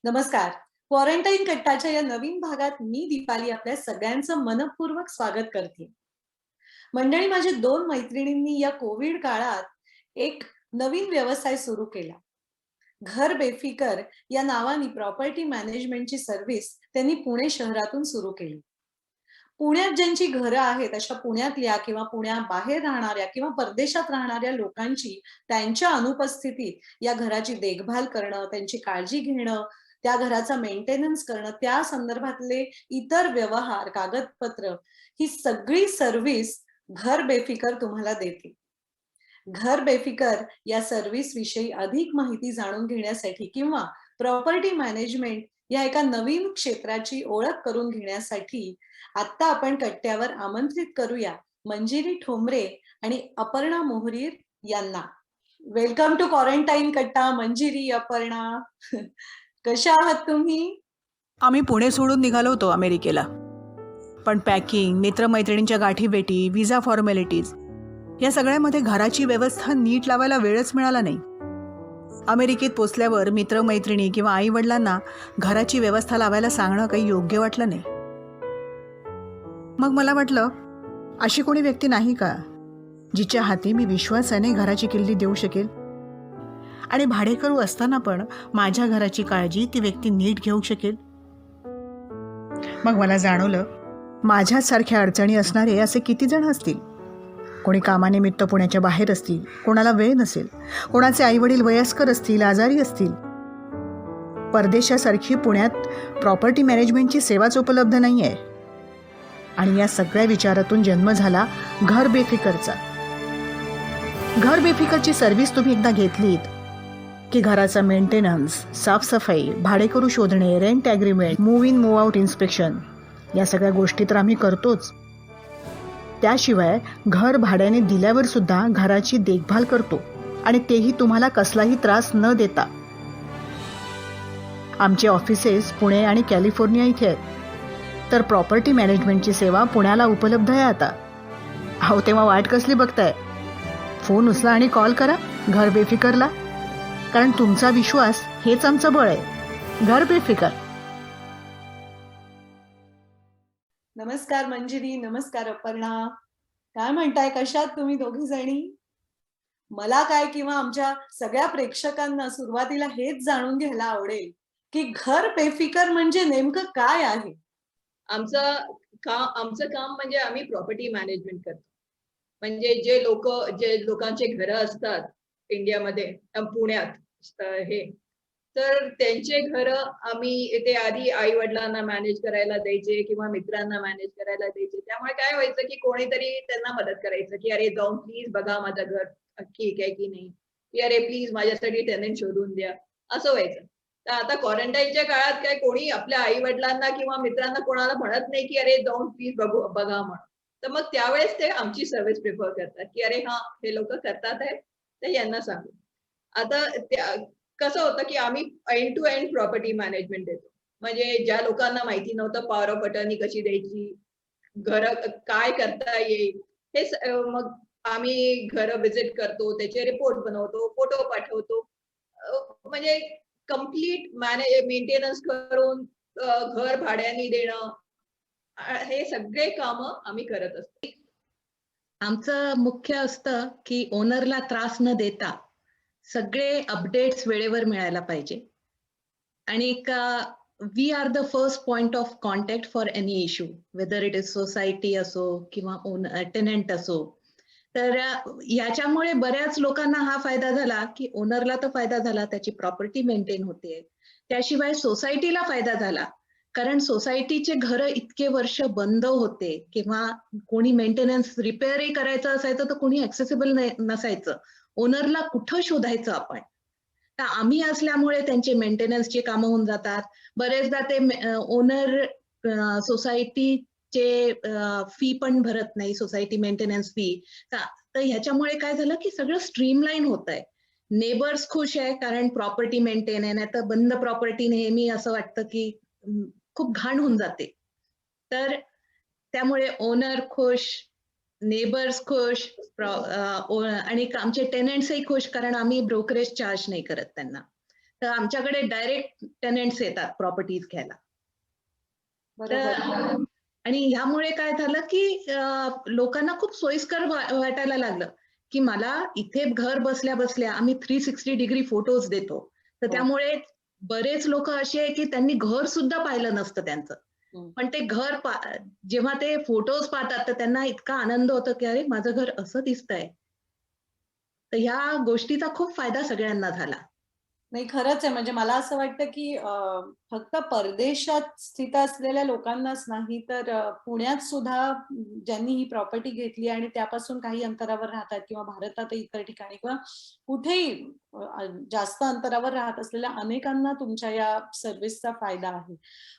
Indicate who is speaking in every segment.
Speaker 1: नमस्कार. क्वारंटाईन कट्टाच्या या नवीन भागात मी दीपाली आपल्या सगळ्यांचं मनःपूर्वक स्वागत करते. मंडळी, माझ्या 2 मैत्रिणींनी या कोविड काळात एक नवीन व्यवसाय सुरू केला. घर बेफिकर या नावाने प्रॉपर्टी मॅनेजमेंटची सर्व्हिस त्यांनी पुणे शहरातून सुरू केली. पुण्यात ज्यांची घरं आहेत, अशा पुण्यातल्या किंवा पुण्याबाहेर राहणाऱ्या किंवा परदेशात राहणाऱ्या लोकांची त्यांच्या अनुपस्थितीत या घराची देखभाल करणं, त्यांची काळजी घेणं, त्या घराचा मेंटेनन्स करणं, त्या संदर्भातले इतर व्यवहार, कागदपत्र ही सगळी सर्व्हिस घर बेफिकर तुम्हाला देते. घर बेफिकर या सर्व्हिस विषयी अधिक माहिती जाणून घेण्यासाठी किंवा प्रॉपर्टी मॅनेजमेंट या एका नवीन क्षेत्राची ओळख करून घेण्यासाठी आता आपण कट्ट्यावर आमंत्रित करूया मंजिरी ठोंबरे आणि अपर्णा मोहरीर यांना. वेलकम टू क्वारंटाईन कट्टा. मंजिरी, अपर्णा, कशा आहात तुम्ही?
Speaker 2: आम्ही पुणे सोडून निघालो होतो अमेरिकेला, पण पॅकिंग, मित्रमैत्रिणींच्या गाठीभेटी, व्हिसा फॉर्मॅलिटीज या सगळ्यामध्ये घराची व्यवस्था नीट लावायला वेळच मिळाला नाही. अमेरिकेत पोचल्यावर मित्रमैत्रिणी किंवा आई वडिलांना घराची व्यवस्था लावायला सांगणं काही योग्य वाटलं नाही. मग मला वाटलं, अशी कोणी व्यक्ती नाही का जिच्या हाती मी विश्वासाने घराची किल्ली देऊ शकेल आणि भाडेकरू असताना पण माझ्या घराची काळजी ती व्यक्ती नीट घेऊ शकेल. मग मला जाणवलं, माझ्यासारख्या अडचणी असणारे असे किती जण असतील. कोणी कामानिमित्त पुण्याच्या बाहेर असतील, कोणाला वेळ नसेल, कोणाचे आईवडील वयस्कर असतील, आजारी असतील. परदेशासारखी पुण्यात प्रॉपर्टी मॅनेजमेंटची सेवाच उपलब्ध नाही आहे. आणि या सगळ्या विचारातून जन्म झाला घर बेफिकरचा. घर बेफिकरची सर्व्हिस तुम्ही एकदा घेतलीत की घराचा मेंटेनन्स, साफसफाई, भाडेकरू शोधणे, rent agreement, move in move out inspection या सगळ्या गोष्टी तर आम्ही करतोच. त्याशिवाय घर भाड्याने दिल्यावर सुद्धा घराची देखभाल करतो आणि तेही तुम्हाला कसलाही त्रास न देता. आमचे ऑफिसेस पुणे आणि कॅलिफोर्निया इथे आहेत, तर प्रॉपर्टी मॅनेजमेंटची सेवा पुण्याला उपलब्ध आहे आता. अहो, तेव्हा वाट कसली बघताय? फोन उचला आणि कॉल करा घर बेफिकरला, कारण तुमचा विश्वास हेच आमचं बळ आहे. घर बेफिकर.
Speaker 1: नमस्कार मंजिरी, नमस्कार अपर्णा. काय म्हणताय, कशात तुम्ही दोघी जणी? मला काय किंवा आमच्या सगळ्या प्रेक्षकांना सुरुवातीला हेच जाणून घ्यायला आवडेल की घर बेफिकर म्हणजे नेमकं काय आहे?
Speaker 3: आमचं काम म्हणजे आम्ही प्रॉपर्टी मॅनेजमेंट करतो. म्हणजे जे लोकांचे घरं असतात इंडियामध्ये, पुण्यात हे, तर त्यांचे घरं आम्ही ते आधी आई वडिलांना मॅनेज करायला द्यायचे किंवा मित्रांना मॅनेज करायला द्यायचे. त्यामुळे काय व्हायचं की कोणीतरी त्यांना मदत करायचं की अरे जाऊन प्लीज बघा माझं घर ठीक आहे की नाही, की अरे प्लीज माझ्यासाठी टेनंट शोधून द्या, असं व्हायचं. तर आता क्वारंटाईनच्या काळात काय कोणी आपल्या आई वडिलांना किंवा मित्रांना कोणाला म्हणत नाही की अरे जाऊन प्लीज बघा म्हणून. तर मग त्यावेळेस ते आमची सर्व्हिस प्रिफर करतात की अरे हा हे लोक करतात आहे तर यांना सांगू. आता कसं होतं की आम्ही end to end property management देतो. म्हणजे ज्या लोकांना माहिती नव्हतं पॉवर ऑफ अटर्नी कशी द्यायची, घर काय करता येईल, हे मग आम्ही घर व्हिजिट करतो, त्याचे रिपोर्ट बनवतो, फोटो पाठवतो. म्हणजे कम्प्लीट मेंटेनन्स करून घर भाड्याने देणं, हे सगळे काम आम्ही करत असतो.
Speaker 4: आमचं मुख्य असतं की ओनरला त्रास न देता सगळे अपडेट्स वेळेवर मिळायला पाहिजे. आणि we are the first point of contact for any issue, whether it is society असो किंवा टेनंट असो. तर याच्यामुळे बऱ्याच लोकांना हा फायदा झाला की ओनरला तर फायदा झाला, त्याची प्रॉपर्टी मेंटेन होते. त्याशिवाय सोसायटीला फायदा झाला, कारण सोसायटीचे घर इतके वर्ष बंद होते किंवा कोणी मेंटेनन्स रिपेअरही करायचं असायचं तर कोणी ऍक्सेसिबल नसायचं. ओनरला कुठं शोधायचं आपण? तर आम्ही असल्यामुळे त्यांचे मेंटेनन्सची कामं होऊन जातात. बरेचदा ते ओनर सोसायटीचे फी पण भरत नाही, सोसायटी मेंटेनन्स फी. तर ह्याच्यामुळे काय झालं की सगळं स्ट्रीमलाईन होत आहे. नेबर्स खुश आहे कारण प्रॉपर्टी मेंटेन आहे, नाही तर बंद प्रॉपर्टी नेहमी असं वाटतं की खूप घाण होऊन जाते. तर त्यामुळे ओनर खुश, नेबर्स खुश, आणि आमचे टेनंट्सही खुश, कारण आम्ही ब्रोकरेज चार्ज नाही करत त्यांना. तर आमच्याकडे डायरेक्ट टेनेंट्स येतात प्रॉपर्टीज घ्यायला.
Speaker 1: बरोबर.
Speaker 4: आणि ह्यामुळे काय झालं की लोकांना खूप सोयीस्कर वाटायला लागलं की मला इथे घर बसल्या बसल्या आम्ही 360 डिग्री फोटोज देतो. तर
Speaker 1: हो.
Speaker 4: त्यामुळे बरेच लोक असे आहे की त्यांनी घर सुद्धा पाहिलं नसतं त्यांचं,
Speaker 1: हं.
Speaker 4: पण ते जेव्हा ते फोटोज पाहतात तर त्यांना इतका आनंद होतो की अरे माझं घर असं दिसतंय. तर ह्या गोष्टीचा खूप फायदा सगळ्यांना झाला.
Speaker 1: नाही खरंच आहे. म्हणजे मला असं वाटतं, की फक्त परदेशात स्थित असलेल्या लोकांनाच नाही, तर पुण्यात सुद्धा ज्यांनी ही प्रॉपर्टी घेतली आणि त्यापासून काही अंतरावर राहतात किंवा भारतातही इतर ठिकाणी किंवा कुठेही जास्त अंतरावर राहत असलेल्या अनेकांना तुमच्या या सर्व्हिसचा फायदा आहे.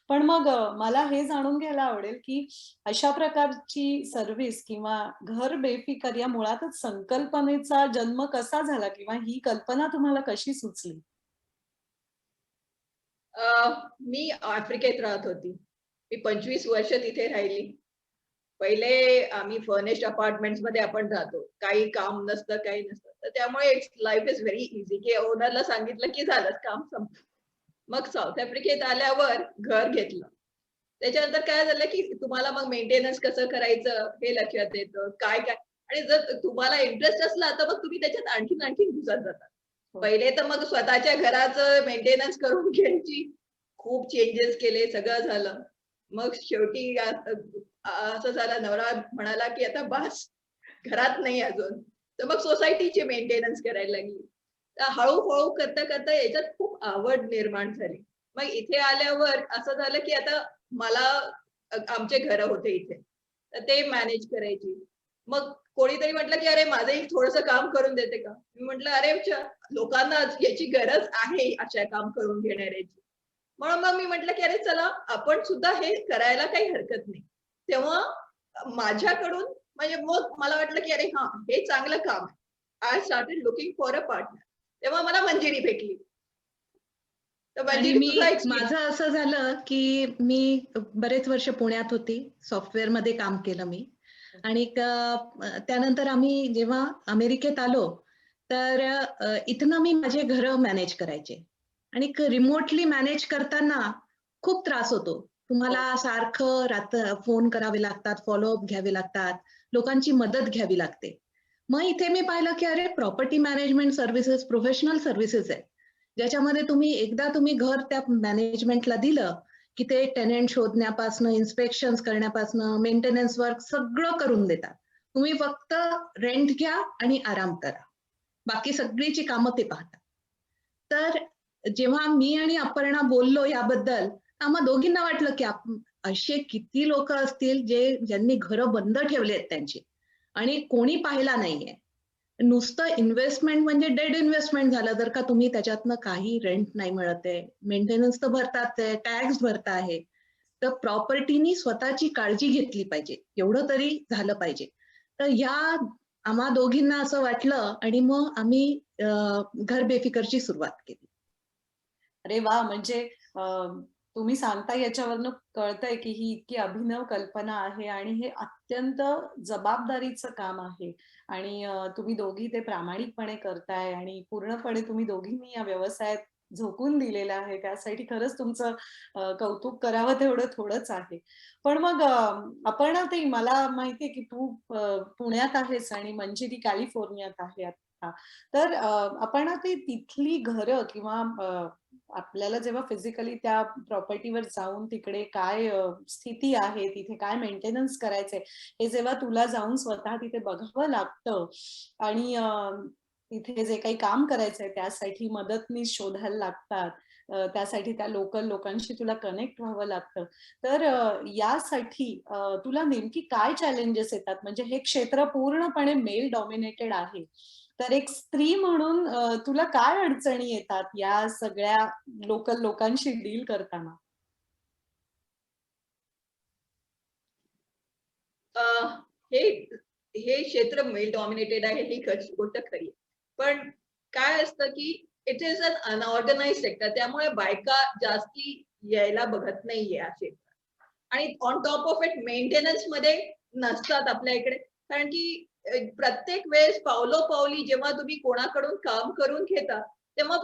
Speaker 1: पण मग मला हे जाणून घ्यायला आवडेल, की अशा प्रकारची सर्व्हिस किंवा घर बेफिकर या मुळातच संकल्पनेचा जन्म कसा झाला किंवा ही कल्पना तुम्हाला कशी सुचली?
Speaker 3: मी आफ्रिकेत राहत होती. मी 25 वर्ष तिथे राहिली. पहिले आम्ही फर्निश्ड अपार्टमेंट्स मध्ये आपण राहतो. काही काम नसतं, काही नसतं. तर त्यामुळे लाईफ इज व्हेरी इझी, की ओनरला सांगितलं की झालं काम संपलं. मग साऊथ आफ्रिकेत आल्यावर घर घेतलं. त्याच्यानंतर काय झालं, की तुम्हाला मग मेंटेनन्स कसं करायचं हे लक्षात येतं. काय-काय आणि जर तुम्हाला इंटरेस्ट असला, तर मग तुम्ही त्याच्यात आणखीन घुसत जाता.
Speaker 1: हो.
Speaker 3: पहिले तर मग स्वतःच्या घराचं मेंटेनन्स करून घ्यायची. खूप चेंजेस केले, सगळं झालं. मग शेवटी असं झालं नवरा म्हणाला, की "आता बास, घरात नाही अजून." तर मग सोसायटीची मेंटेनन्स करायला लागली. तर हळू करता याच्यात खूप आवड निर्माण झाली. मग इथे आल्यावर असं झालं, की आता मला आमचे घरं होते इथे. तर ते मॅनेज करायची. मग कोणीतरी म्हटलं, की "अरे माझंही थोडंसं काम करून देते का?" मी म्हटलं, "अरे लोकांना याची गरज आहे अशा काम करून घेणाऱ्याची." म्हणून मग मी म्हटलं, की "अरे चला आपण सुद्धा हे करायला काही हरकत नाही." तेव्हा माझ्याकडून म्हणजे मग मला वाटलं, की अरे हां, हे चांगलं काम आहे. I started looking for a partner. तेव्हा मला मंजिरी भेटली. तर
Speaker 4: आणि
Speaker 3: मंजिरी तुझा
Speaker 4: माझं
Speaker 3: एक्सपिरियन्स.
Speaker 4: असं झालं की मी बरेच वर्ष पुण्यात होती. सॉफ्टवेअरमध्ये काम केलं मी. आणि त्यानंतर आम्ही जेव्हा अमेरिकेत आलो, तर इथनं मी माझे घरं मॅनेज करायचे. आणि रिमोटली मॅनेज करताना खूप त्रास होतो. तुम्हाला
Speaker 1: हो.
Speaker 4: सारखं फोन करावे लागतात, फॉलोअप घ्यावे लागतात, लोकांची मदत घ्यावी लागते. मग इथे मी पाहिलं की अरे property management services professional services आहे. ज्याच्यामध्ये तुम्ही घर त्या मॅनेजमेंटला दिलं, की ते टेनंट शोधण्यापासनं, इन्स्पेक्शन्स करण्यापासनं, मेंटेनन्स वर्क सगळं करून देतात. तुम्ही फक्त रेंट घ्या आणि आराम करा. बाकी सगळीची कामं ते पाहतात. तर जेव्हा मी आणि अपर्णा बोललो याबद्दल, आम्हा दोघींना वाटलं की असे किती लोकं असतील ज्यांनी घरं बंद ठेवली त्यांची आणि कोणी पाहिला नाहीये. नुसतं इन्व्हेस्टमेंट म्हणजे डेड इन्व्हेस्टमेंट झालं जर का तुम्ही त्याच्यातनं काही रेंट नाही मिळत आहे, मेंटेनन्स तर भरतात आहे, टॅक्स भरता आहे. तर प्रॉपर्टीनी स्वतःची काळजी घेतली पाहिजे. एवढं तरी झालं पाहिजे. तर आम्हा दोघींना असं वाटलं आणि मग आम्ही घर बेफिकरची सुरुवात केली.
Speaker 1: अरे वाह! म्हणजे अ, तुम्ही सांगताय याच्यावरनं कळतंय, की ही इतकी अभिनव कल्पना आहे आणि हे अत्यंत जबाबदारीचं काम आहे आणि तुम्ही दोघी ते प्रामाणिकपणे करताय आणि पूर्णपणे तुम्ही दोघींनी या व्यवसायात झोकून दिलेलं आहे. त्यासाठी खरंच तुमचं कौतुक करावं तेवढं थोडंच आहे. पण मग अपर्णा ताई मला माहिती आहे, की तू पुण्यात आहेस आणि मंजिरी कॅलिफोर्नियात आहे आता. तर अपर्णा ताई तिथली घरं किंवा आपल्याला जेव्हा फिजिकली त्या प्रॉपर्टीवर जाऊन तिकडे काय स्थिती आहे, तिथे काय मेंटेनन्स करायचंय, हे जेव्हा तुला जाऊन स्वतः तिथे बघावं लागतं आणि तिथे जे काही काम करायचंय त्यासाठी मदतनीस शोधायला लागतात. त्यासाठी त्या लोकल लोकांशी तुला कनेक्ट व्हावं लागतं. तर यासाठी तुला नेमकी काय चॅलेंजेस येतात? म्हणजे हे क्षेत्र पूर्णपणे मेल डॉमिनेटेड आहे. तर एक स्त्री म्हणून तुला काय अडचणी येतात या सगळ्या लोकल लोकांशी डील करताना?
Speaker 3: अ, हे हे क्षेत्र मेल डॉमिनेटेड आहे ही गोष्ट खरी आहे. पण काय असतं की it is an unorganised sector त्यामुळे बायका जास्ती यायला बघत नाहीये या क्षेत्रात. आणि on top of it maintenance मध्ये नसतात आपल्या इकडे. कारण की प्रत्येक वेळेस पावलोपावली जेव्हा तुम्ही कोणाकडून काम करून घेता, तेव्हा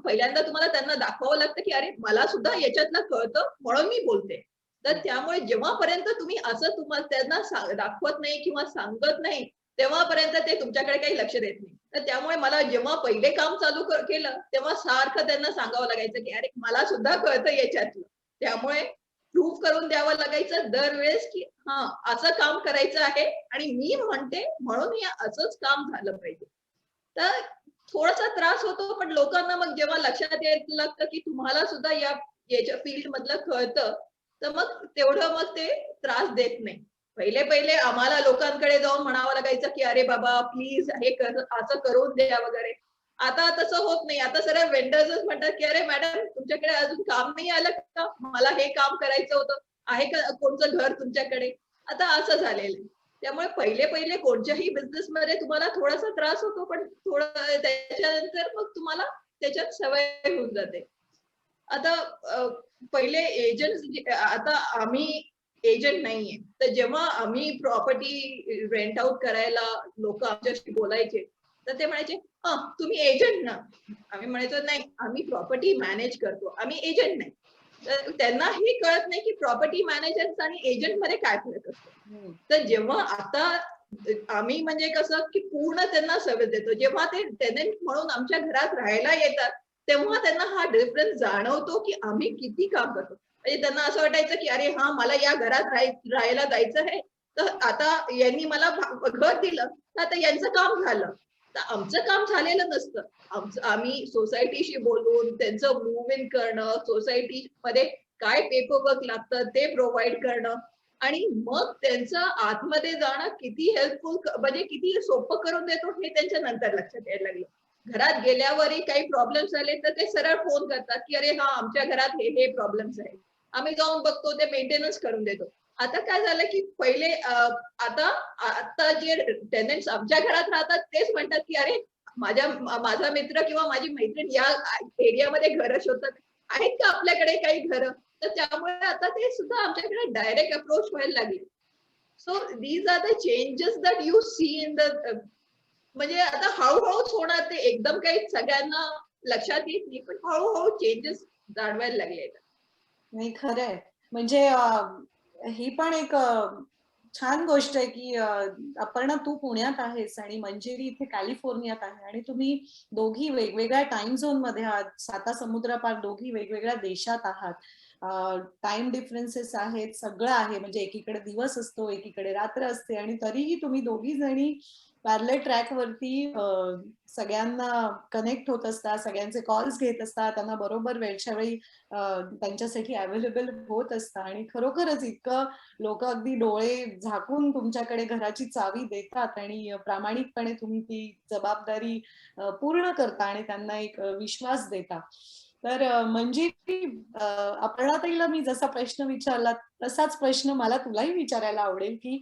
Speaker 3: पहिल्यांदा तुम्हाला त्यांना दाखवावं लागतं की अरे मला सुद्धा याच्यातलं कळतं म्हणून मी बोलते. तर त्यामुळे जेव्हापर्यंत तुम्ही असं तुम्हाला त्यांना दाखवत नाही किंवा सांगत नाही, तेव्हापर्यंत ते तुमच्याकडे काही लक्ष देत नाही. तर त्यामुळे मला जेव्हा पहिले काम चालू केलं, तेव्हा सारखं त्यांना सांगावं लागायचं की अरे मला सुद्धा कळतं याच्यातलं. त्यामुळे प्रूव्ह करून द्यावं लागायचं दरवेळेस की हां, असं काम करायचं आहे आणि मी म्हणते म्हणून हे असंच काम झालं पाहिजे. तर थोडासा त्रास होतो, पण लोकांना मग जेव्हा लक्षात यायला लागतं की तुम्हाला सुद्धा याच्या फील्ड मधलं कळतं, तर मग तेवढं मग ते त्रास देत नाही. पहिले आम्हाला लोकांकडे जाऊन म्हणावं लागायचं की अरे बाबा प्लीज हे असं करून द्या वगैरे. आता तसं होत नाही. आता सरळ वेंडर्सच म्हणतात की अरे मॅडम तुमच्याकडे अजून काम नाही आलं का? मला हे काम करायचं होतं. आहे का कोणचं घर तुमच्याकडे? आता असं झालेलं आहे. त्यामुळे पहिले कोणत्याही बिझनेसमध्ये तुम्हाला थोडासा त्रास होतो, पण थोडं त्याच्यानंतर मग तुम्हाला त्याच्यात सवय होऊन जाते. आता पहिले आता आम्ही एजंट नाहीये. तर जेव्हा आम्ही प्रॉपर्टी रेंट आउट करायला लोकं आमच्याशी बोलायचे, तर ते म्हणायचे, तुम्ही एजंट ना?" आम्ही म्हणायचो, "नाही, आम्ही प्रॉपर्टी मॅनेज करतो. आम्ही एजंट नाही." तर त्यांना हे कळत नाही की प्रॉपर्टी मॅनेजर्स आणि एजंट मध्ये काय फरक असतो. तर जेव्हा आता आम्ही म्हणजे कसं की पूर्ण त्यांना सर्व्हिस देतो. जेव्हा ते टेनंट म्हणून आमच्या घरात राहायला येतात, तेव्हा त्यांना हा डिफरन्स जाणवतो की आम्ही किती काम करतो. म्हणजे त्यांना असं वाटायचं की अरे हां, मला या घरात राहायला जायचं आहे. तर आता यांनी मला घर दिलं, तर आता यांचं काम झालं. तर आमचं काम झालेलं नसतं. आम्ही सोसायटीशी बोलून त्यांचं मूव्ह इन करणं, सोसायटीमध्ये काय पेपरवर्क लागतं ते प्रोव्हाइड करणं आणि मग त्यांचं आतमध्ये जाणं किती हेल्पफुल म्हणजे किती सोपं करून देतो हे त्यांच्या नंतर लक्षात यायला लागलं. घरात गेल्यावरही काही प्रॉब्लेम्स आले तर ते सरळ फोन करतात की अरे हां, आमच्या घरात हे प्रॉब्लेम्स आहेत. आम्ही जाऊन बघतो, ते मेंटेनन्स करून देतो. आता काय झालं की पहिले आता जे टेनंट्स आमच्या घरात राहतात तेच म्हणतात की अरे माझा मित्र किंवा माझी मैत्रीण या एरियामध्ये घरं शोधतात. आहेत का आपल्याकडे काही घरं? तर त्यामुळे आता ते सुद्धा आमच्याकडे डायरेक्ट अप्रोच व्हायला लागले. So these are the changes that you see in the म्हणजे आता हळूहळूच होणार ते एकदम काही सगळ्यांना लक्षात येत नाही, पण हळूहळू चेंजेस जाणवायला लागले.
Speaker 1: नाही खरंय. म्हणजे ही पण एक छान गोष्ट आहे की अपर्णा तू पुण्यात आहेस आणि मंजिरी इथे कॅलिफोर्नियात आहे आणि तुम्ही दोघी वेगवेगळ्या टाइम झोन मध्ये आहात. 7 समुद्रापार दोघी वेगवेगळ्या देशात आहात. टाइम डिफरन्सेस आहेत, सगळं आहे. म्हणजे एकीकडे दिवस असतो, एकीकडे रात्र असते आणि तरीही तुम्ही दोघी जणी पॅरलल ट्रॅक वरती सगळ्यांना कनेक्ट होत असतात, सगळ्यांचे कॉल्स घेत असतात, त्यांना बरोबर वेळच्या वेळी त्यांच्यासाठी अवेलेबल होत असतात आणि खरोखरच इतकं लोक अगदी डोळे झाकून तुमच्याकडे घराची चावी देतात आणि प्रामाणिकपणे तुम्ही ती जबाबदारी पूर्ण करता आणि त्यांना एक विश्वास देता. तर म्हणजे अपर्णाताईला मी जसा प्रश्न विचारला तसाच प्रश्न मला तुलाही विचारायला आवडेल की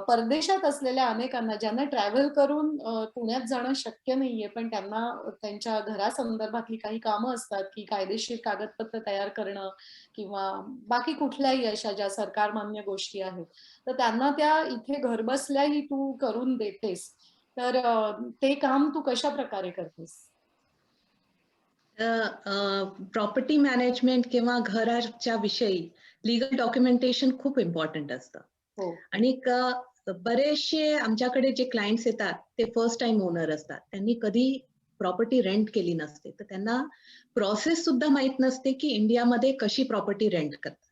Speaker 1: परदेशात असलेल्या अनेकांना ज्यांना ट्रॅव्हल करून पुण्यात जाणं शक्य नाहीये, पण त्यांना त्यांच्या घरासंदर्भातली काही कामं असतात की कायदेशीर कागदपत्र तयार करणं किंवा बाकी कुठल्याही अशा ज्या सरकार मान्य गोष्टी आहेत, तर त्यांना त्या इथे घरबसल्याही तू करून देतेस. तर ते काम तू कशा प्रकारे करतेस?
Speaker 4: प्रॉपर्टी मॅनेजमेंट किंवा घराच्या विषयी लीगल डॉक्युमेंटेशन खूप इम्पॉर्टंट असतं.
Speaker 1: हो.
Speaker 4: आणि बरेचसे आमच्याकडे जे क्लायंट्स येतात ते फर्स्ट टाइम ओनर असतात. त्यांनी कधी प्रॉपर्टी रेंट केली नसते, तर त्यांना प्रोसेस सुद्धा माहित नसते की इंडियामध्ये कशी प्रॉपर्टी रेंट करतात.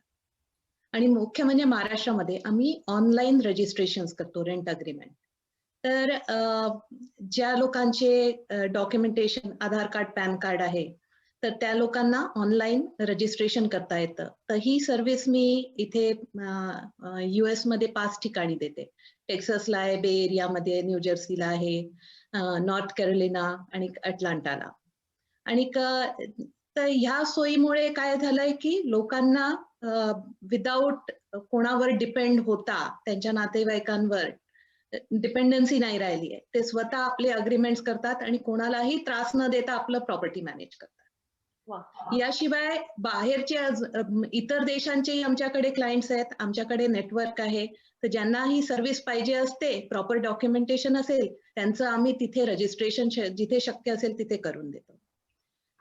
Speaker 4: आणि मुख्य म्हणजे महाराष्ट्रामध्ये आम्ही ऑनलाईन रजिस्ट्रेशन करतो रेंट अग्रीमेंट. तर ज्या लोकांचे डॉक्युमेंटेशन आधार कार्ड, पॅन कार्ड आहे, तर त्या लोकांना ऑनलाईन रजिस्ट्रेशन करता येतं. तर ही सर्व्हिस मी इथे US मध्ये 5 ठिकाणी देते. टेक्सासला आहे, बे एरियामध्ये, न्यू जर्सीला आहे, नॉर्थ कॅरोलिना आणि अटलांटाला. आणि तर ह्या सोयीमुळे काय झालंय की लोकांना विदाऊट कोणावर डिपेंड होता, त्यांच्या नातेवाईकांवर डिपेंडन्सी नाही राहिली आहे. ते स्वतः आपले अग्रीमेंट्स करतात आणि कोणालाही त्रास न देता आपलं प्रॉपर्टी मॅनेज करतात. याशिवाय बाहेरचे इतर देशांचेही आमच्याकडे क्लायंट्स आहेत, आमच्याकडे नेटवर्क आहे. तर ज्यांना ही सर्व्हिस पाहिजे असते, प्रॉपर डॉक्युमेंटेशन असेल, त्यांचं आम्ही तिथे रजिस्ट्रेशन जिथे शक्य असेल तिथे करून देतो.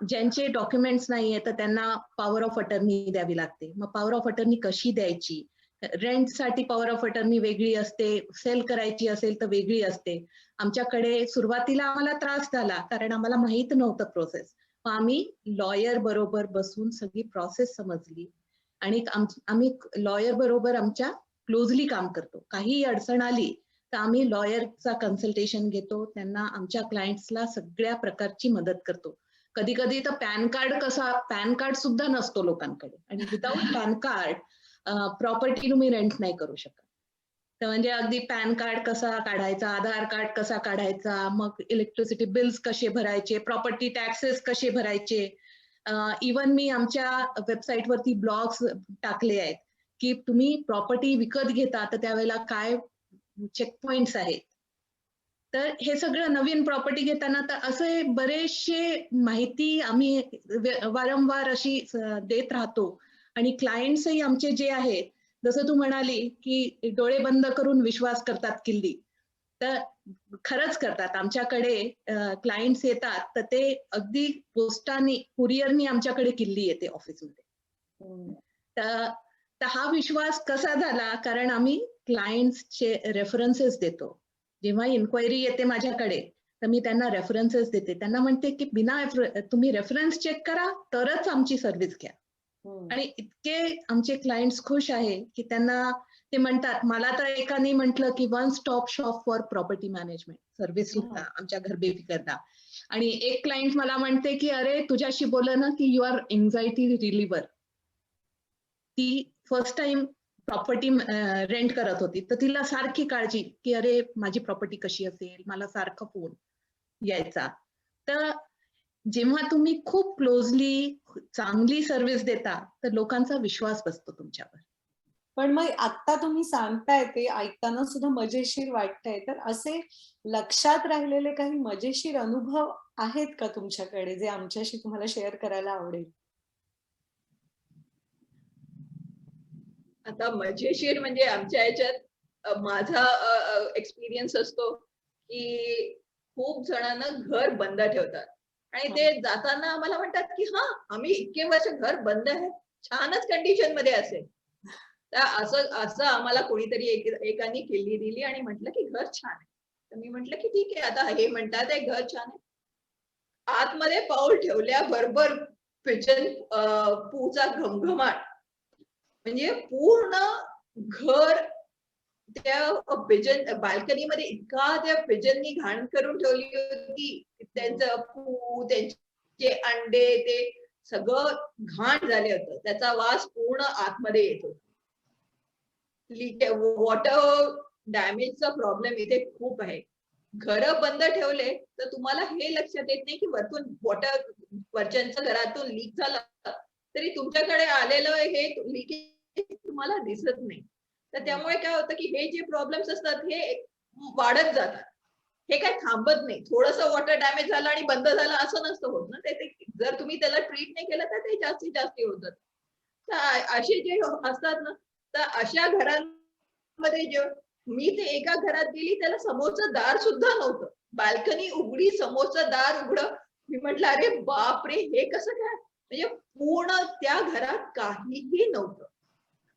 Speaker 4: ज्यांचे डॉक्युमेंट्स नाहीये तर त्यांना पॉवर ऑफ अटर्नी द्यावी लागते. मग पॉवर ऑफ अटर्नी कशी द्यायची? रेंटसाठी पॉवर ऑफ अटर्नी वेगळी असते, सेल करायची असेल तर वेगळी असते. आमच्याकडे सुरुवातीला आम्हाला त्रास झाला कारण आम्हाला माहित नव्हतं प्रोसेस. मग आम्ही लॉयर बरोबर बसून सगळी प्रोसेस समजली आणि आम्ही लॉयर बरोबर आमच्या क्लोजली काम करतो. काही अडचण आली तर आम्ही लॉयरचा कन्सल्टेशन घेतो. त्यांना आमच्या क्लायंट्सला सगळ्या प्रकारची मदत करतो. कधी कधी तर पॅन कार्ड सुद्धा नसतो लोकांकडे आणि विदाऊट पॅन कार्ड प्रॉपर्टी तुम्ही रेंट नाही करू शकत. तर म्हणजे अगदी पॅन कार्ड कसा काढायचा, आधार कार्ड कसा काढायचा, मग इलेक्ट्रिसिटी बिल्स कसे भरायचे, प्रॉपर्टी टॅक्सेस कसे भरायचे. इवन मी आमच्या वेबसाईटवरती ब्लॉग्स टाकले आहेत की तुम्ही प्रॉपर्टी विकत घेता तर त्यावेळेला काय चेक पॉइंट्स आहेत. तर हे सगळं नवीन प्रॉपर्टी घेताना तर असे बरेचसे माहिती आम्ही वारंवार अशी देत राहतो. आणि क्लायंट्सही आमचे जे आहेत, जसं तू म्हणाली की डोळे बंद करून विश्वास करतात किल्ली, तर खरंच करतात. आमच्याकडे क्लायंट्स येतात तर ते अगदी पोस्टाने कुरिअरनी आमच्याकडे किल्ली येते ऑफिसमध्ये. तर हा विश्वास कसा झाला? कारण आम्ही क्लायंट्सचे रेफरन्सेस देतो. जेव्हा इन्क्वायरी येते माझ्याकडे तर मी त्यांना रेफरन्सेस देते. त्यांना म्हणते की तुम्ही रेफरन्स चेक करा तरच आमची सर्व्हिस घ्या. आणि इतके आमचे क्लायंट्स खुश आहे की त्यांना ते म्हणतात, मला तर एकाने म्हटलं की one stop shop for property management service आमच्या घर बेफिकरता. आणि एक क्लायंट मला म्हणते की अरे तुझ्याशी बोललं ना की यू आर एन्झायटी रिलिव्हर. ती फर्स्ट टाइम प्रॉपर्टी रेंट करत होती तर तिला सारखी काळजी की अरे माझी प्रॉपर्टी कशी असेल, मला सारखा फोन यायचा. तर जेव्हा तुम्ही खूप क्लोजली चांगली सर्व्हिस देता तर लोकांचा विश्वास बसतो तुमच्यावर.
Speaker 1: पण मग आता तुम्ही सांगताय ते ऐकताना सुद्धा मजेशीर वाटतंय. तर असे लक्षात राहिलेले काही मजेशीर अनुभव आहेत का तुमच्याकडे जे आमच्याशी तुम्हाला शेअर करायला आवडेल?
Speaker 3: आता मजेशीर म्हणजे आमच्या ह्याच्यात माझा एक्सपिरियन्स असतो की खूप जणांना घर बंद ठेवतात आणि ते जाताना आम्हाला म्हणतात की हा आम्ही इतके वर्ष घर बंद आहे, छानच कंडिशन मध्ये असेल. तर असं असं आम्हाला कोणीतरी एकाने किल्ली दिली आणि म्हटलं की घर छान आहे. तर मी म्हटलं की ठीक आहे, आता हे म्हणतात आहे घर छान आहे. आतमध्ये पाऊल ठेवल्याबरोबर पिजन पूचा घमघमाट म्हणजे पूर्ण घर त्या पिजन बाल्कनीमध्ये इतका त्या पिजननी घाण करून ठेवली होती. त्यांचं पू, त्यांचे अंडे ते सगळं घाण झाले होतं. त्याचा वास पूर्ण आतमध्ये येत होता. वॉटर डॅमेजचा प्रॉब्लेम इथे खूप आहे. घरं बंद ठेवले तर तुम्हाला हे लक्षात येत नाही की वरतून वरच्यांच्या घरातून लीक झालं तरी तुमच्याकडे आलेलं हे लीकेज तुम्हाला दिसत नाही. तर त्यामुळे काय होतं की हे जे प्रॉब्लेम्स असतात हे वाढत जातात. हे काय थांबत नाही. थोडंसं वॉटर डॅमेज झालं आणि बंद झालं असं नसतं होत ना. ते जर तुम्ही त्याला ट्रीट नाही केलं तर ते जास्तीत जास्त होतात. तर असे जे असतात ना, तर अशा घरांमध्ये जे मी ते एका घरात गेली त्याला समोरचं दार सुद्धा नव्हतं. बाल्कनी उघडी, समोरचं दार उघडं. मी म्हटलं अरे बापरे, हे कसं काय? म्हणजे पूर्ण त्या घरात काहीही नव्हतं.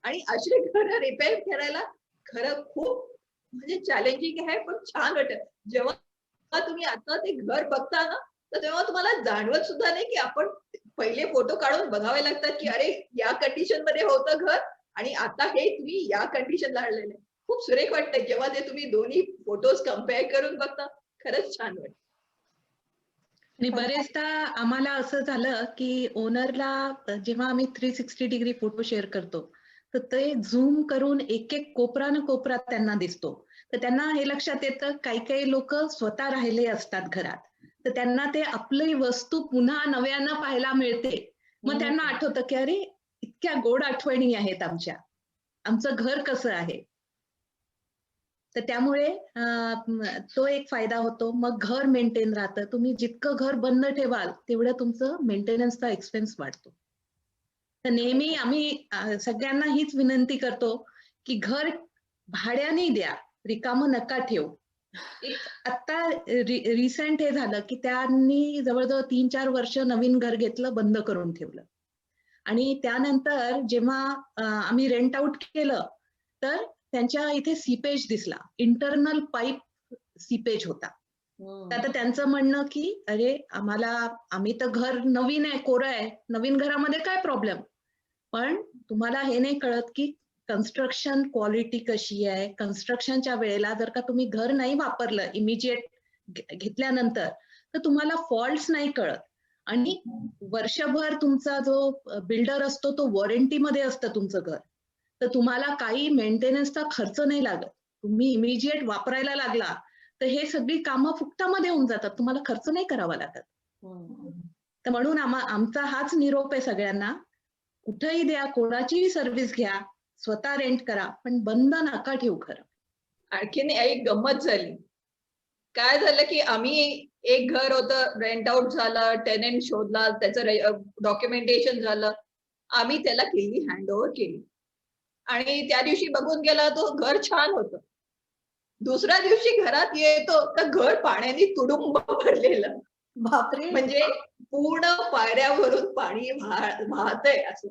Speaker 3: आणि असे घर रिपेअर करायला खरं खूप म्हणजे चॅलेंजिंग आहे, पण छान वाटत. जेव्हा तुम्ही आता ते घर बघता ना, तर तेव्हा तुम्हाला जाणवत सुद्धा नाही की आपण पहिले फोटो काढून बघावे लागतात की अरे या कंडिशन मध्ये होतं घर आणि आता हे तुम्ही या कंडिशनला आणलेलं आहे. खूप सुरेख वाटतंय जेव्हा ते तुम्ही दोन्ही फोटोज कम्पेअर करून बघता. खरंच छान वाटतं.
Speaker 4: आणि बरेचदा आम्हाला असं झालं की ओनरला जेव्हा आम्ही 360 डिग्री फोटो शेअर करतो तर ते झूम करून एक एक कोपरा न कोपरा त्यांना दिसतो. तर त्यांना हे लक्षात येतं काही काही लोक स्वतः राहिले असतात घरात, तर त्यांना ते आपली वस्तू पुन्हा नव्यानं पाहायला मिळते. मग त्यांना आठवतं की अरे इतक्या गोड आठवणी आहेत आमचं घर कसं आहे. तर त्यामुळे तो एक फायदा होतो. मग घर मेंटेन राहतं. तुम्ही जितकं घर बंद ठेवाल तेवढं तुमचं मेंटेनन्सचा एक्सपेन्स वाढतो. तर नेहमी आम्ही सगळ्यांना हीच विनंती करतो की घर भाड्याने द्या, रिकामं नका ठेवू. एक आता रिसेंट हे झालं की त्यांनी जवळजवळ 3-4 वर्ष नवीन घर घेतलं, बंद करून ठेवलं. आणि त्यानंतर जेव्हा आम्ही रेंट आउट केलं, तर त्यांच्या इथे सीपेज दिसला. इंटरनल पाईप सीपेज होता. तर आता त्यांचं म्हणणं की अरे आम्ही तर घर नवीन आहे, कोरं आहे. नवीन घरामध्ये काय प्रॉब्लेम? पण तुम्हाला हे नाही कळत की कन्स्ट्रक्शन क्वालिटी कशी आहे. कन्स्ट्रक्शनच्या वेळेला जर का तुम्ही घर नाही वापरलं इमिजिएट घेतल्यानंतर, तर तुम्हाला फॉल्ट्स नाही कळत. आणि वर्षभर तुमचा जो बिल्डर असतो तो वॉरंटीमध्ये असतं तुमचं घर. तर तुम्हाला काही मेंटेनन्सचा खर्च नाही लागत. तुम्ही इमिजिएट वापरायला लागला, तर हे सगळी कामं फुकटामध्ये होऊन जातात. तुम्हाला खर्च नाही करावा लागत. तर म्हणून आमचा हाच निरोप आहे सगळ्यांना. कुठेही द्या, कोणाचीही सर्व्हिस घ्या, स्वतः रेंट करा, पण बंद नका ठेवू खरं.
Speaker 3: आणखीन एक गंमत झाली. काय झालं की आम्ही एक घर होतं, रेंट आउट झालं, टेनंट शोधला, त्याचं डॉक्युमेंटेशन झालं. आम्ही त्याला केली, हँडओव्हर केली. आणि त्या दिवशी बघून गेला तो घर छान होतं. दुसऱ्या दिवशी घरात येतो तर घर पाण्याने तुडुंब भरलेलं.
Speaker 1: बापरे.
Speaker 3: म्हणजे पूर्ण पायऱ्यावरून पाणी वाहतंय असं.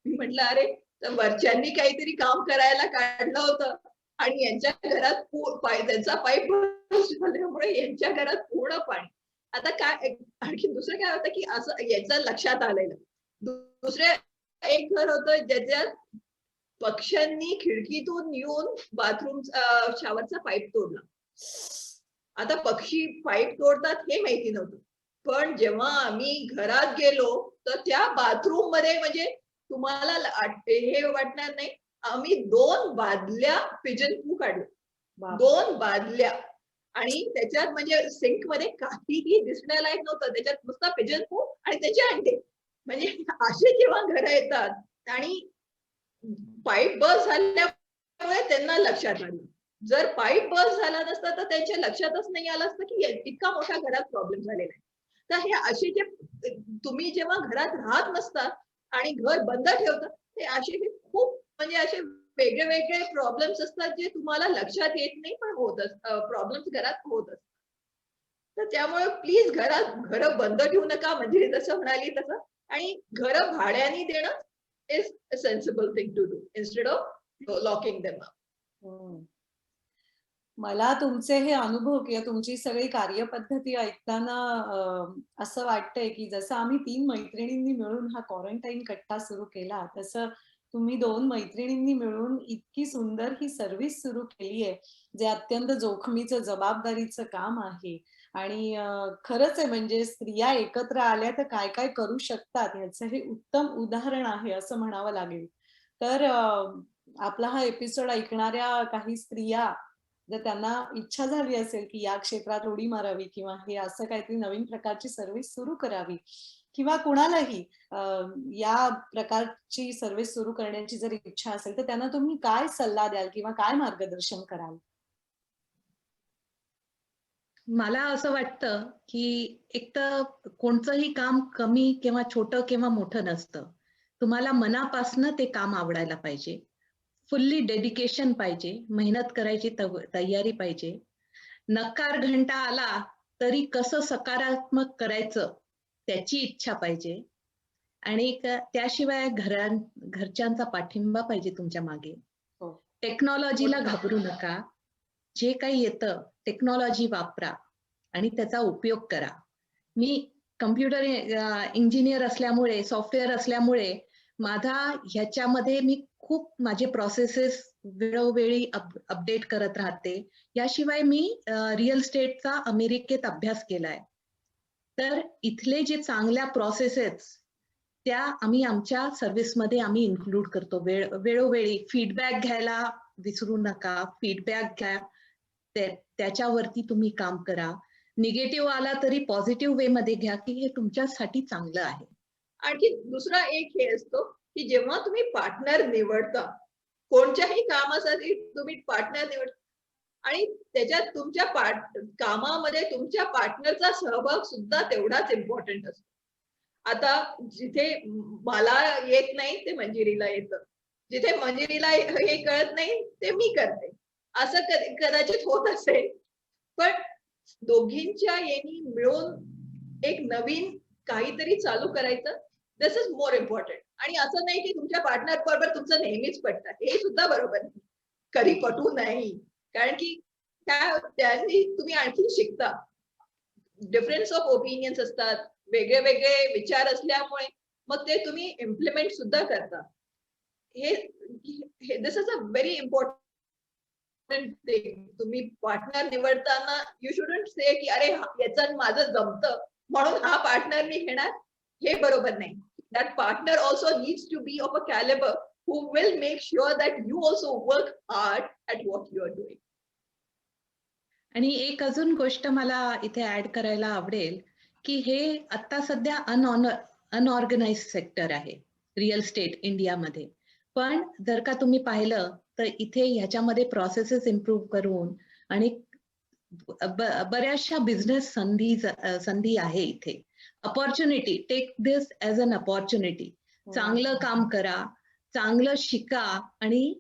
Speaker 3: मी म्हटलं अरे, तर वरच्यांनी काहीतरी काम करायला काढलं होतं आणि यांच्या घरात त्यांचा पाईप झाल्यामुळे यांच्या घरात पूर्ण पाणी. आता काय आणखी दुसरं काय होतं की असं याचं लक्षात आलेलं. दुसरे एक घर होतं ज्याच्यात पक्ष्यांनी खिडकीतून येऊन बाथरूम शॉवरचा पाईप तोडला. आता पक्षी पाईप तोडतात हे माहिती नव्हतं. पण जेव्हा आम्ही घरात गेलो तर त्या बाथरूम मध्ये म्हणजे तुम्हाला हे वाटणार नाही, आम्ही 2 बादल्या पिजन पू काढले. 2 बादल्या. आणि त्याच्यात म्हणजे सिंक मध्ये काहीही दिसण्यालायक नव्हतं. त्याच्यात नुसता पिजन पू आणि त्याचे अंडे. म्हणजे असे जेव्हा घरं येतात आणि पाईप बस झाल्यामुळे त्यांना लक्षात आलं. जर पाईप बस झाला नसता तर त्यांच्या लक्षातच नाही आलं असतं की इतका मोठा घरात प्रॉब्लेम झालेला आहे. तर हे असे जे तुम्ही जेव्हा घरात राहत नसता आणि घर बंद ठेवता, ते असे हे खूप म्हणजे असे वेगळे वेगळे प्रॉब्लेम्स असतात जे तुम्हाला लक्षात येत नाही, पण होत प्रॉब्लेम्स घरात होत असतात. तर त्यामुळे प्लीज घरं बंद ठेवू नका, म्हणजे जसं म्हणाली तसं. आणि घरं भाड्याने देणं is a sensible thing to do instead of locking them up.
Speaker 1: मला तुमचे हे अनुभव किंवा तुमची सगळी कार्यपद्धती ऐकताना असं वाटतंय की जसं आम्ही 3 मैत्रिणींनी मिळून हा क्वारंटाईन कट्टा सुरू केला, तसं तुम्ही 2 मैत्रिणींनी मिळून इतकी सुंदर ही सर्व्हिस सुरू केली आहे, जे अत्यंत जोखमीचं, जबाबदारीचं काम आहे. आणि खरंच आहे, म्हणजे स्त्रिया एकत्र आल्या तर काय काय करू शकतात ह्याचं हे उत्तम उदाहरण आहे असं म्हणावं लागेल. तर आपला हा एपिसोड ऐकणाऱ्या काही स्त्रिया, जर त्यांना इच्छा झाली असेल की या क्षेत्रात उडी मारावी किंवा हे असं काहीतरी नवीन प्रकारची सर्व्हिस सुरू करावी, किंवा कुणालाही या प्रकारची सर्व्हिस सुरू करण्याची जर इच्छा असेल, तर त्यांना तुम्ही काय सल्ला द्याल किंवा काय मार्गदर्शन कराल?
Speaker 4: मला असं वाटतं की एक तर कोणतंही काम कमी किंवा छोटं किंवा मोठं नसतं. तुम्हाला मनापासनं ते काम आवडायला पाहिजे. फुल्ली डेडिकेशन पाहिजे, मेहनत करायची तयारी पाहिजे. नकार घंटा आला तरी कसं सकारात्मक करायचं त्याची इच्छा पाहिजे. आणि त्याशिवाय घरच्यांचा पाठिंबा पाहिजे तुमच्या मागे.
Speaker 1: हो.
Speaker 4: टेक्नॉलॉजीला घाबरू नका. जे काही येतं टेक्नॉलॉजी वापरा आणि त्याचा उपयोग करा. मी कम्प्युटर इंजिनियर असल्यामुळे, सॉफ्टवेअर असल्यामुळे माझा ह्याच्यामध्ये मी खूप माझे प्रोसेसेस वेळोवेळी अपडेट करत राहते. याशिवाय मी रिअल इस्टेटचा अमेरिकेत अभ्यास केलाय. तर इथले जे चांगल्या प्रोसेसेस त्या आम्ही आमच्या सर्व्हिसमध्ये आम्ही इन्क्लूड करतो. वेळोवेळी फीडबॅक घ्यायला विसरू नका. फीडबॅक घ्या. त्याच्यावरती तुम्ही काम करा. निगेटिव्ह आला तरी पॉझिटिव्ह वे मध्ये घ्या की हे तुमच्यासाठी चांगलं आहे.
Speaker 3: आणखी दुसरा एक हे असतो की जेव्हा तुम्ही पार्टनर निवडता, कोणत्याही कामासाठी तुम्ही पार्टनर निवडता आणि त्याच्यात तुमच्या कामामध्ये तुमच्या पार्टनरचा सहभाग सुद्धा तेवढाच इम्पॉर्टंट असतो. आता जिथे मला येत नाही ते मंजिरीला येतं, जिथे मंजिरीला हे कळत नाही ते मी करते, असं कदाचित होत असेल. पण दोघींच्या यांनी मिळून एक नवीन काहीतरी चालू करायचं, दिस इज मोर इम्पॉर्टंट. आणि असं नाही की तुमच्या पार्टनर बरोबर तुमचं नेहमीच पटतं, हे सुद्धा बरोबर नाही, कधी पटू नाही. कारण की त्यांनी तुम्ही आणखी शिकता. डिफरन्स ऑफ ओपिनियन्स असतात, वेगळे वेगळे विचार असल्यामुळे मग ते तुम्ही इम्प्लिमेंट सुद्धा करता. हे this is a very important thing. तुम्ही पार्टनर निवडताना यू शुडंट से की अरे याचं आणि माझं जमतं म्हणून हा पार्टनर मी घेणार, हे बरोबर नाही. That partner also needs to be of a calibre who will make sure that you also work hard at what you are doing.
Speaker 4: आणि एक अजून गोष्ट मला इथे ऍड करायला आवडेल की हे आता सध्या अनऑर्गनाइज सेक्टर आहे रिअल स्टेट इंडियामध्ये. पण जर का तुम्ही पाहिलं तर इथे ह्याच्यामध्ये प्रोसेसेस इम्प्रूव्ह करून आणि बऱ्याचशा बिझनेस संधी आहे इथे. Opportunity, take this as an opportunity. चांगलं काम करा, चांगलं शिका आणि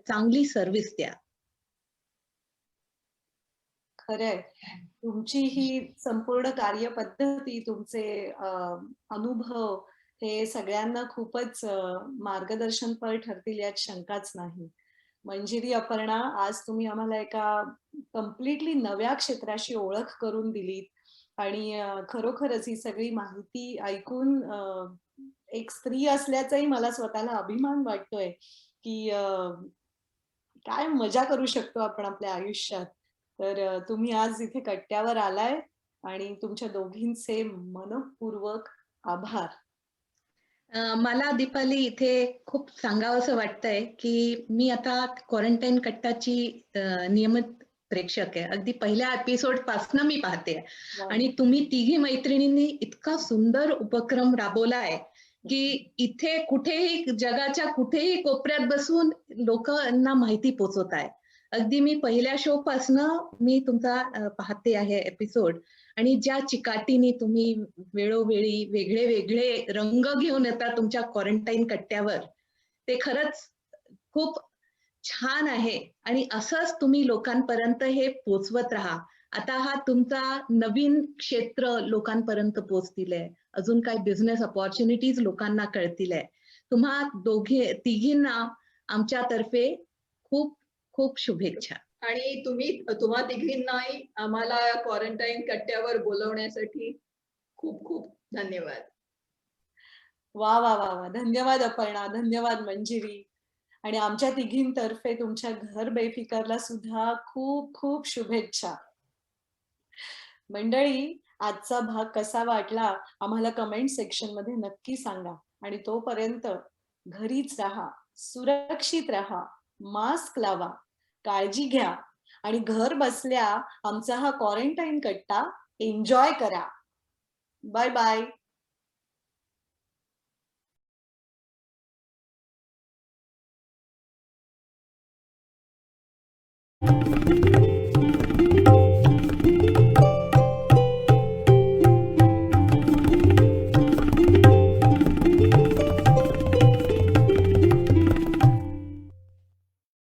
Speaker 4: चांगली सर्व्हिस द्या.
Speaker 1: खरंय. तुमची ही संपूर्ण कार्यपद्धती, तुमचे अनुभव हे सगळ्यांना खूपच मार्गदर्शनपर ठरतील यात शंकाच नाही. मंजिरी, अपर्णा, आज तुम्ही आम्हाला एका कम्प्लिटली नव्या क्षेत्राशी ओळख करून दिलीत आणि खरोखरच ही सगळी माहिती ऐकून एक स्त्री असल्याचाही मला स्वतःला अभिमान वाटतोय की काय मजा करू शकतो आपण आपल्या आयुष्यात. तर तुम्ही आज इथे कट्ट्यावर आलाय आणि तुमच्या दोघींचे मनःपूर्वक आभार.
Speaker 4: मला दीपाली इथे खूप सांगावंसं वाटतंय की मी आता क्वारंटाईन कट्टाची नियमित प्रेक्षक आहे. अगदी पहिल्या एपिसोड पासून मी पाहते आणि तुम्ही तिघी मैत्रिणींनी इतका सुंदर उपक्रम राबवलाय की इथे कुठेही जगाच्या कुठेही कोपऱ्यात बसून लोकांना माहिती पोचवताय. अगदी मी पहिल्या शो पासनं मी तुमचा पाहते आहे एपिसोड आणि ज्या चिकाटीने तुम्ही वेळोवेळी वेगळे वेगळे रंग घेऊन येतात तुमच्या क्वारंटाईन कट्ट्यावर, ते खरंच खूप छान आहे. आणि असंच तुम्ही लोकांपर्यंत हे पोचवत राहा. आता हा तुमचा नवीन क्षेत्र लोकांपर्यंत पोचतील आहे. अजून काय बिझनेस अपॉर्च्युनिटीज लोकांना कळतील आहे. तुम्हा तिघींना आमच्यातर्फे खूप खूप शुभेच्छा.
Speaker 3: आणि तुम्हा तिघींनाही आम्हाला क्वारंटाईन कट्ट्यावर बोलवण्यासाठी खूप खूप धन्यवाद.
Speaker 1: वा वा वा वा. धन्यवाद अपर्णा, धन्यवाद मंजिरी. आणि आमच्या तिघींतर्फे तुमच्या घर बेफिकरला सुद्धा खूप खूप शुभेच्छा. मंडळी, आजचा भाग कसा वाटला आम्हाला कमेंट सेक्शन मध्ये नक्की सांगा. आणि तोपर्यंत घरीच राहा, सुरक्षित राहा, मास्क लावा, काळजी घ्या आणि घर बसल्या आमचा हा क्वारंटाईन कट्टा एन्जॉय करा. Bye bye.